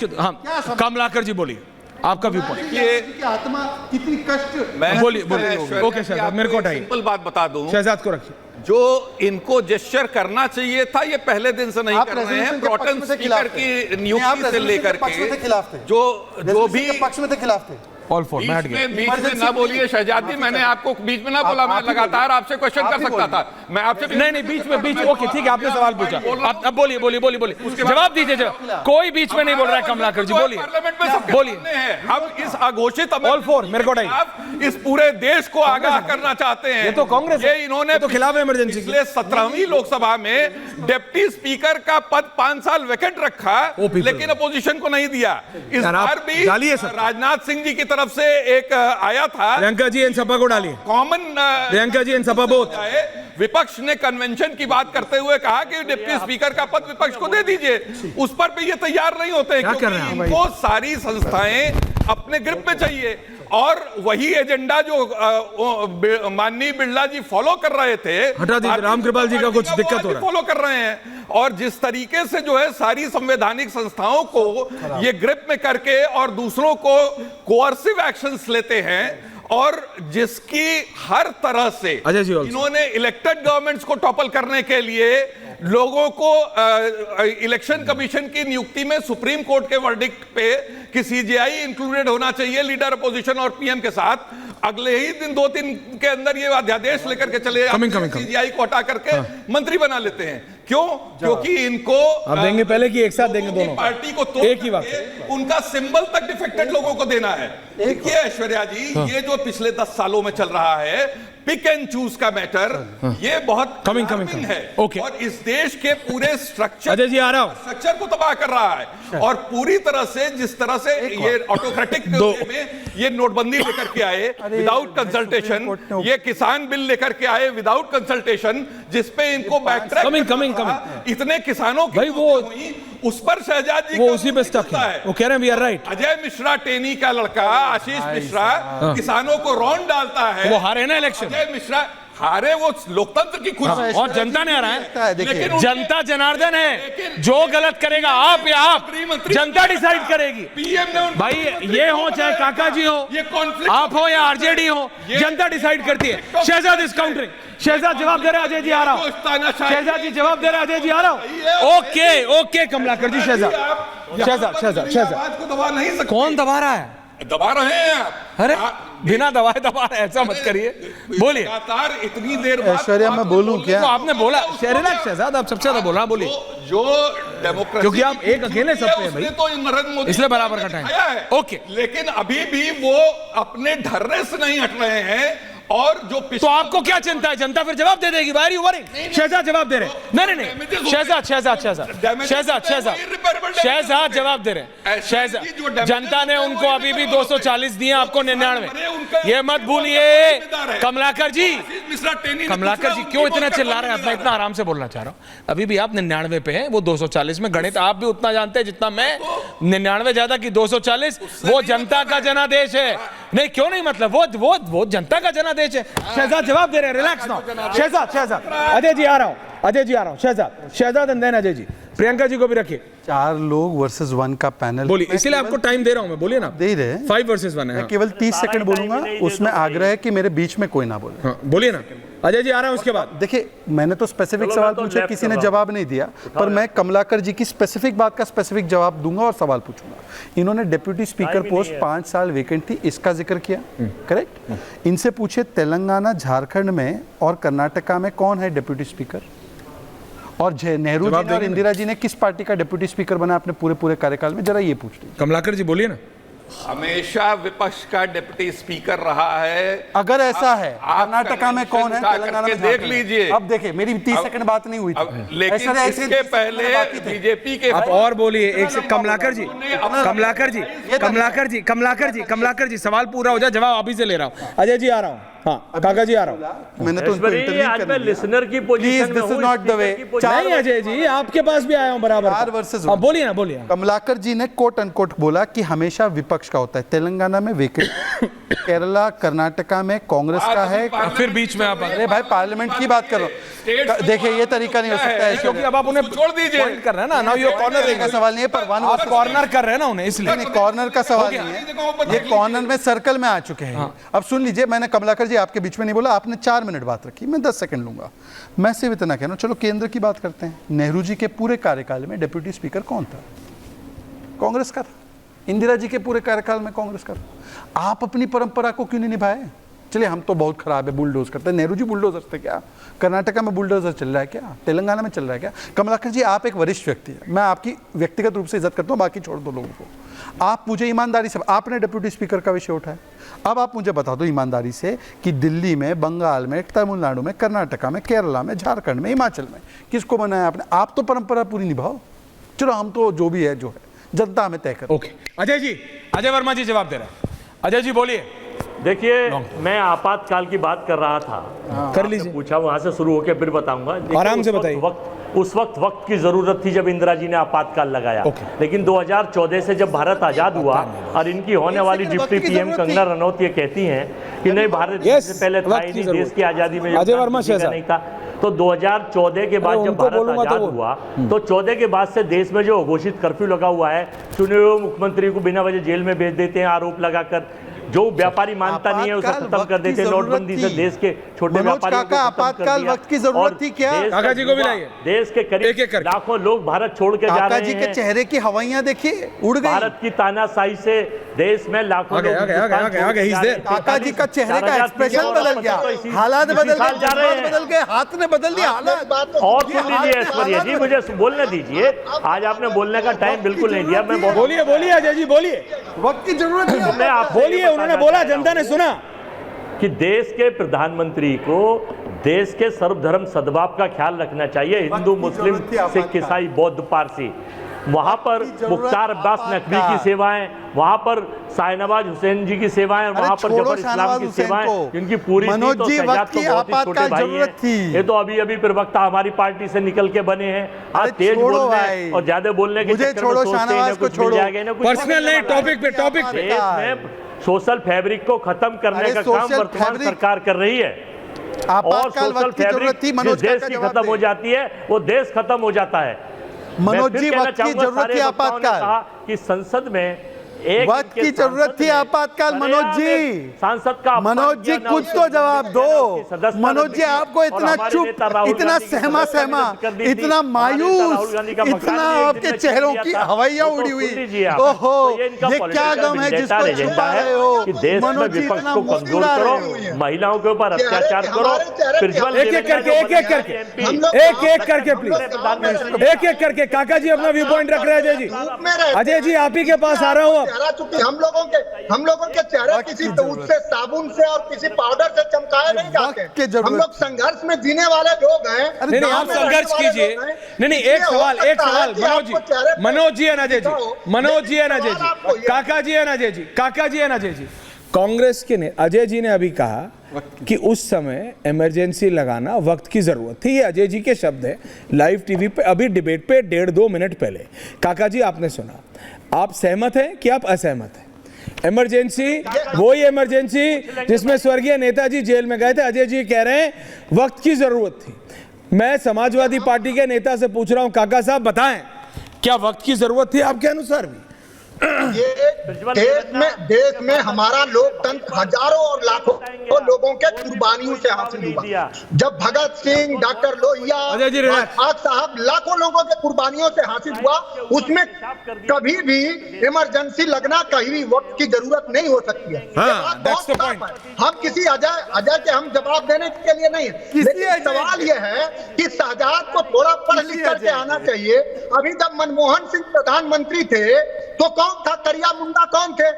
इसके हाँ कमलाकर जी बोलिए आपका व्यू पॉइंट। ये आत्मा कितनी कष्ट। बोलिए ओके शहजाद मेरे को हटाइए, सिंपल बात बता दूं, शहजाद को रखिए। जो इनको जेस्चर करना चाहिए था ये पहले दिन से नहीं कर रहे हैं। प्रोटेम स्पीकर की नियुक्ति से लेकर के जो भी पक्ष में थे, खिलाफ थे। ऑल फॉर मैं हट गया। बीच में ना बोलिए शहजाद जी, मैंने आपको बीच में ना बोला, मैं लगातार आपसे क्वेश्चन कर सकता था। मैं आपसे नहीं बीच में ओके ठीक है, आपने सवाल पूछा, अब बोलिए जवाब दीजिए। कोई बीच में नहीं बोल रहा है कमलाकर जी, बोलिए पार्लियामेंट में बोलिए। हम इस अघोषित ऑल फॉर मेरे को इस पूरे देश को आगाह करना चाहते हैं। ये तो कांग्रेस ये इन्होंने तो खिलाफ इमरजेंसी पिछले 17वीं लोकसभा में डिप्टी स्पीकर का पद 5 साल वैकेंट रखा, लेकिन अपोजिशन को नहीं दिया। इस बार भी राजनाथ सिंह जी की तरफ से एक आया था, प्रियंका जी इन सपा को डालिए, कॉमन प्रियंका जी इन सपा बोथ। विपक्ष ने कन्वेंशन की बात करते हुए कहा कि डिप्टी स्पीकर का पद विपक्ष को दे दीजिए, उस पर भी ये तैयार नहीं होते क्योंकि इनको सारी संस्थाएं अपने ग्रिप में चाहिए। और वही एजेंडा जो माननीय बिरला जी फॉलो कर रहे थे, हटा दीजिए, रामकृपाल जी का कुछ दिक्कत हो रहा है, फॉलो कर रहे हैं। और जिस तरीके से जो है सारी संवैधानिक संस्थाओं को ये ग्रिप में करके और दूसरों को कोअर्सिव एक्शंस लेते हैं, और जिसकी हर तरह से इन्होंने इलेक्टेड गवर्नमेंट्स को टॉपल करने के लिए लोगों को इलेक्शन कमीशन की नियुक्ति में सुप्रीम कोर्ट के वर्डिक्ट पे कि सीजेआई इंक्लूडेड होना चाहिए लीडर अपोजिशन और पीएम के साथ, अगले ही दिन 2 दिन के अंदर ये अध्यादेश लेकर के चले सीजेआई को हटा करके मंत्री बना लेते हैं। क्यों? क्योंकि इनको आप देंगे पहले कि एक साथ देंगे दोनों पार्टी को तो एक ही वक्त उनका सिंबल तक डिफेक्टेड लोगों को देना है। देखिए ऐश्वर्या जी, ये जो पिछले 10 सालों में चल रहा है पिक एंड चूज का मैटर, ये बहुत कमिंग है। ओके। और इस देश के पूरे स्ट्रक्चर अजय जी आ रहा हूं, स्ट्रक्चर को तबाह कर रहा है। और पूरी तरह से जिस तरह से ये ऑटोक्रेटिक में ये नोटबंदी लेकर के आए विदाउट कंसल्टेशन, ये किसान बिल लेकर के आए विदाउट कंसल्टेशन, जिसपे इनको बैकट्रैक इतने किसानों की वो उस पर शहजाद जी वो उसी पे स्टक है। वो कह रहे हैं we are right. Ajay Mishra Teni का लड़का आशीष मिश्रा किसानों को रौंद डालता है, वो हारे ना इलेक्शन। अजय मिश्रा हारे, वो लोकतांत्र की खुशी और जनता ने हरा है। लेकिन जनता जनार्दन है, जो गलत करेगा आप या आप, जनता डिसाइड करेगी। पीएम ने भाई ये हो चाहे काका जी हो, आप हो या आरजेडी हो, जनता डिसाइड करती है। शहजाद इज काउंटरिंग, शहजाद जवाब दे रहे हैं, अजय जी आ रहा हूं, शहजाद जी जवाब दे रहे हैं, अजय जी आ रहा हूं। ओके कमलाकर जी, शहजाद को दबा नहीं सकते। कौन दबा रहा है? दबा रहे हैं आप। अरे बिना दबाए दबा रहे, ऐसा मत करिए, बोलिए। लगातार इतनी देर ऐश्वर्या मैं बोलूं क्या? तो आपने बोला शहजाद, आप सबसे ज्यादा बोल रहा, बोलिए। जो डेमोक्रेसी, क्योंकि आप एक अकेले सब पे भाई, तो नरेंद्र मोदी इसलिए बराबर का टाइम है। ओके, लेकिन अभी भी वो अपने ढर्रे से नहीं हट रहे हैं। और जो तो आपको क्या चिंता है? जनता फिर जवाब दे देगी। बारी वरिंग शहजाद जवाब दे रहे हैं। नहीं शहजाद जवाब दे रहे हैं। शहजाद, जनता ने उनको अभी भी 240 दिए, आपको 99। ये मत भूलिए कमलाकर जी। कमलाकर जी क्यों इतना चिल्ला रहे हैं? मैं इतना आराम से बोलना चाह रहा हूं। अभी भी आप 99 पे हैं, वो 240 में। गणित आप भी उतना जानते हैं जितना मैं। 99 ज्यादा की 240, वो जनता का जनादेश है। नहीं क्यों नहीं, मतलब वो जनता का जनादेश है। शहजाद जवाब दे रहे हैं, रिलैक्स नाउ। शहजाद अजय जी आ रहा हूं, शहजाद एंड देन अजय जी। प्रियंका जी को भी रखिए। 4 लोग वर्सेस 1 का पैनल, बोलिए, इसीलिए आपको टाइम दे रहा हूं मैं, बोलिए ना। दे ही रहे 5 वर्सेस 1 है। मैं केवल 30 सेकंड बोलूंगा, उसमें आग्रह है कि मेरे बीच में कोई ना बोले। हाँ, बोलिए ना अजय जी आ रहा हूं। उसके बाद देखिए, मैंने तो स्पेसिफिक सवाल पूछे, किसी ने जवाब नहीं दिया, पर मैं कमलाकर जी की स्पेसिफिक बात का स्पेसिफिक जवाब दूंगा और सवाल पूछूंगा। इन्होंने डिप्टी स्पीकर पोस्ट 5 साल वेकेंट थी, इसका जिक्र किया, करेक्ट? इनसे पूछे तेलंगाना, झारखंड में और कर्नाटका में कौन है डिप्टी स्पीकर, और नेहरू जी और इंदिरा जी ने किस पार्टी का डिप्टी स्पीकर बना अपने पूरे कार्यकाल में, जरा ये पूछ लीजिए। कमलाकर जी बोलिए ना। हमेशा विपक्ष का डिप्टी स्पीकर रहा है। अगर ऐसा है, कर्नाटका में कौन है, तेलंगाना में देख लीजिए। अब देखिए, मेरी 30 सेकंड बात नहीं हुई थी, लेकिन इसके पहले बीजेपी के आप और बोलिए। एक से कमलाकर जी, सवाल पूरा हो जाए, जवाब अभी से ले रहा हूं। अजय जी आ रहा हूं। हाँ काका जी आ रहा हूँ। मैंने तो उनको इंटरव्यू आज कर मैं लिया। लिसनर की Please, पोजीशन में this is हूं, not the way. speaker की पोजीशन- नहीं अजय जी आपके पास भी आया हूँ बराबर। 4 versus हाँ 1. बोलिए ना बोलिए। कमलाकर जी ने कोट अनकोट बोला कि हमेशा विपक्ष का होता है, तेलंगाना में वेकेंट, केरला कर्नाटका में कांग्रेस का है। फिर बीच में आप अरे भाई पार्लियामेंट की बात करो, देखिए ये तरीका नहीं हो सकता है, क्योंकि अब आप उन्हें छोड़ दीजिए। पॉइंट कर रहे हैं ना, नाउ यू कॉर्नर का सवाल नहीं है, पर वन आप कॉर्नर कर रहे हैं ना उन्हें, इसलिए नहीं कॉर्नर का सवाल नहीं है, ये कॉर्नर में सर्कल में आ चुके हैं। अब सुन लीजिए, मैंने कमलाकर जी आपके बीच में नहीं बोला, आपने 4 मिनट बात रखी, मैं 10 सेकंड लूंगा। मैं सिर्फ इतना कहना, चलो केंद्र की बात करते हैं। नेहरू जी के पूरे कार्यकाल में डिप्टी स्पीकर कौन था? कांग्रेस का था। इंदिरा जी के पूरे कार्यकाल में कांग्रेस का था। आप अपनी परंपरा को क्यों नहीं निभाए? चलिए हम तो बहुत खराब है, बुलडोज करते हैं। नेहरू जी बुलडोजर थे क्या? कर्नाटका में बुलडोजर चल रहा है क्या? तेलंगाना में चल रहा है क्या? कमलाकर जी आप एक वरिष्ठ व्यक्ति है, मैं आपकी व्यक्तिगत रूप से इज्जत करता हूँ, बाकी छोड़ दो लोगों को। आप मुझे ईमानदारी से, आपने डिप्टी स्पीकर का विषय उठाया, अब आप मुझे बता दो ईमानदारी से कि दिल्ली में, बंगाल में, तमिलनाडु में, कर्नाटका में, केरला में, झारखंड में, हिमाचल में किसको बनाया आपने? आप तो परंपरा पूरी निभाओ। चलो हम तो जो भी है जो है जनता हमें तय कर। ओके अजय जी, अजय वर्मा जी जवाब दे रहे हैं। अजय जी बोलिए। देखिए मैं आपातकाल की बात कर रहा था, कर लीजिए, पूछा वहां से शुरू होकर फिर बताऊंगा। देखिए, आराम से उस वक्त बताइए। उस वक्त की जरूरत थी जब इंदिरा जी ने आपातकाल लगाया। लेकिन 2014 से जब भारत आजाद हुआ और इनकी होने वाली डिप्टी पीएम कंगना रनौत ये कहती हैं कि नहीं भारत से पहले था ही नहीं, देश की आजादी में अजय वर्मा नहीं था। तो 2014 के बाद जब भारत आजाद हुआ तो 14 के बाद से देश में जो घोषित कर्फ्यू लगा हुआ है, चुने हुए मुख्यमंत्री को बिना वजह जेल में भेज देते हैं आरोप लगाकर, जो व्यापारी मानता नहीं है उसे खत्म कर देते हैं। नोटबंदी से देश के छोटे व्यापारियों को आपातकाल वक्त की जरूरत थी क्या? काका जी को भी लाइए। देश के करीब लाखों लोग भारत छोड़ के जा काका रहे जी के हैं। चेहरे की हवाइयां देखिए उड़ गई। भारत की तानाशाही से देश में लाखों लोग काका जी का चेहरे का एक्सप्रेशन बदल गया, हालात बदल गए, हाथ ने बदल दिया हालात। और सुन लीजिए ऐश्वर्या जी, मुझे बोलने दीजिए, आज आपने बोलने का टाइम बिल्कुल नहीं दिया। मैं बोलिए बोलिए अजय जी बोलिए, वक्त की जरूरत है। मैं आप बोलिए, उन्होंने बोला, जनता ने सुना कि देश के प्रधानमंत्री को देश के सर्वधर्म सद्भाव का ख्याल रखना चाहिए। हिंदू, मुस्लिम, सिख, ईसाई, बौद्ध, पारसी, वहां पर मुख्तार अब्बास नकवी की सेवाएं, वहां पर शाहनवाज हुसैन जी की सेवाएं, वहां पर जफर इस्लाम की सेवाएं, इनकी पूरी मनोज जी वक्त की आपातकाल जरूरत थी। ये तो अभी अभी प्रवक्ता हमारी पार्टी से निकल के बने हैं। आज तेज बोलने और ज्यादा बोलने के चक्कर में सोचते हैं कुछ मिल जाएगा ना, कुछ पर्सनल नहीं, टॉपिक पे देश में सोशल फैब्रिक को खत्म करने का काम वर्तमान सरकार कर रही है। और सोशल फैब्रिक जिस देश की खत्म हो जाती है वो देश खत्म हो जाता है। मनोज जी वक्त की जरूरत थी आपातकाल, कि संसद में वक्त की जरूरत थी आपातकाल। मनोज जी, सांसद का मनोज जी कुछ तो जवाब दो। मनोज जी आपको इतना चुप, इतना सहमा सहमा, इतना मायूस, इतना आपके चेहरों की हवाइयां उड़ी हुई। ओहो, ये क्या गम है जिसको छुपा रहे हो? मनोज जी इतना मुस्कुरा रहे हो। महिलाओं के ऊपर अत्याचार करो, एक एक करके प्लीज, एक करके। काका जी अपना व्यू पॉइंट रख रहे हैं। अजय जी, अजय जी आप ही के पास आ रहा हूँ। चूंकि हम लोगों के चेहरे किसी दूध से, साबुन से और किसी पाउडर से चमकाए नहीं जाते। हम लोग संघर्ष में जीने वाले लोग हैं। नहीं आप संघर्ष कीजिए। नहीं एक सवाल मनोज जी है ना अजय जी, मनोज जी है ना अजय जी, काका जी है ना अजय जी, काका जी है ना अजय जी। कांग्रेस के ने अजय जी ने अभी कहा कि उस समय इमरजेंसी लगाना वक्त की जरूरत थी। ये अजय जी के शब्द है, लाइव टीवी पे अभी डिबेट पे 1.5-2 मिनट पहले। काका जी आपने सुना, आप सहमत हैं कि आप असहमत हैं? इमरजेंसी, वही इमरजेंसी जिसमें स्वर्गीय नेताजी जेल में गए थे, अजय जी कह रहे हैं वक्त की जरूरत थी। मैं समाजवादी पार्टी के नेता से पूछ रहा हूं, काका साहब बताएं क्या वक्त की जरूरत थी आपके अनुसार भी? देश में हमारा लोकतंत्र हजारों और लाखों लोगों के कुर्बानियों से हासिल हुआ। जब भगत सिंह, डॉक्टर लोहिया साहब लाखों लोगों के कुर्बानियों से हासिल हुआ, उसमें कभी भी इमरजेंसी लगना कहीं भी वक्त की जरूरत नहीं हो सकती है। हम किसी अजय के हम जवाब देने के लिए नहीं है, लेकिन सवाल यह है कि शहजाद को थोड़ा पढ़ लिख करके आना चाहिए। अभी जब मनमोहन सिंह प्रधानमंत्री थे तो कौन था? करिया मुंडा कौन थे?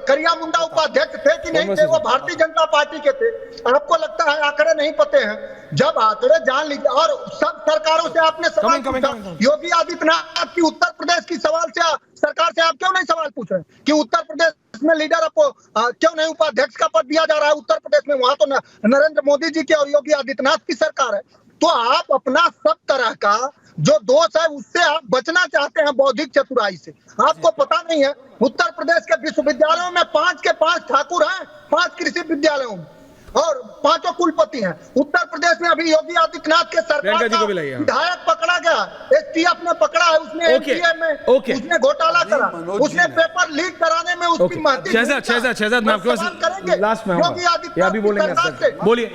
करिया मुंडा उपाध्यक्ष थे कि नहीं थे? वो भारतीय जनता पार्टी के थे। आपको लगता है आंकड़े नहीं पते हैं? जब आंकड़े जान लीजिए। और सब सरकारों से आपने सवाल पूछा, योगी आदित्यनाथ की उत्तर प्रदेश की सरकार से आप क्यों नहीं सवाल पूछ रहे कि उत्तर प्रदेश उसमें लीडर आपको क्यों नहीं उपाध्यक्ष का पद दिया जा रहा है उत्तर प्रदेश में? वहां तो नरेंद्र मोदी जी की और योगी आदित्यनाथ की सरकार है। तो आप अपना सब तरह का जो दोष है उससे आप बचना चाहते हैं, बौद्धिक चतुराई से। आपको पता नहीं है उत्तर प्रदेश के विश्वविद्यालयों में 5 के 5 ठाकुर हैं, 5 कृषि विद्यालयों में, और 5 कुलपति हैं। उत्तर प्रदेश में अभी योगी आदित्यनाथ के सरकार का विधायक पकड़ा गया, एसटीएफ ने पकड़ा है, उसने एनडीए में उसने घोटाला करा, उसने पेपर लीक कराने में उसकी महत्व। शहजाद मैं आपके पास लास्ट में योगी आदित्यनाथ बोलिए।